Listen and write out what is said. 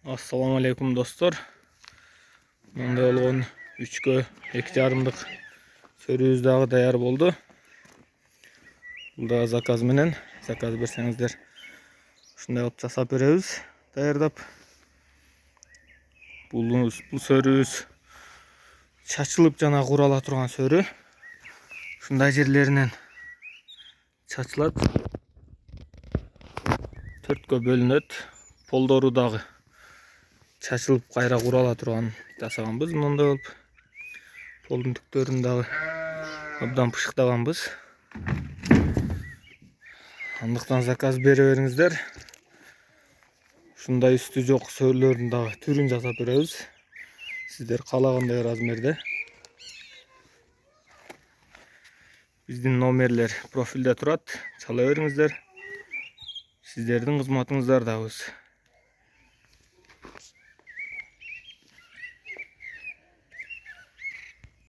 Assalamu alaikum dostlar. Munda olgan 3'kö 2,5'lık sörüyüz dağı dayar boldu. Bu da zakaz menen. Zakaz bersеңиздер ушундай кылып жасап беребиz. Даярдап. Бул сөрүбүз чачылып жана курала турган сөрү. Ушундай жерлеринен чачылат. 4кө бөлүнөт. Полдору дагы чачылып кайра курала турган жасаганбыз. Мындай болуп полдун түктөрүн дагы абдан пышыктаганбыз. Андыктан заказ бере бериңиздер. Ушундай үстү жок сөрлөрдүн дагы түрүн жасап беребиз. Сиздер каалагандай размерде. Биздин номерлер профилде турат. Чала бериңиздер. Сиздердин кызматыңыздардабыз.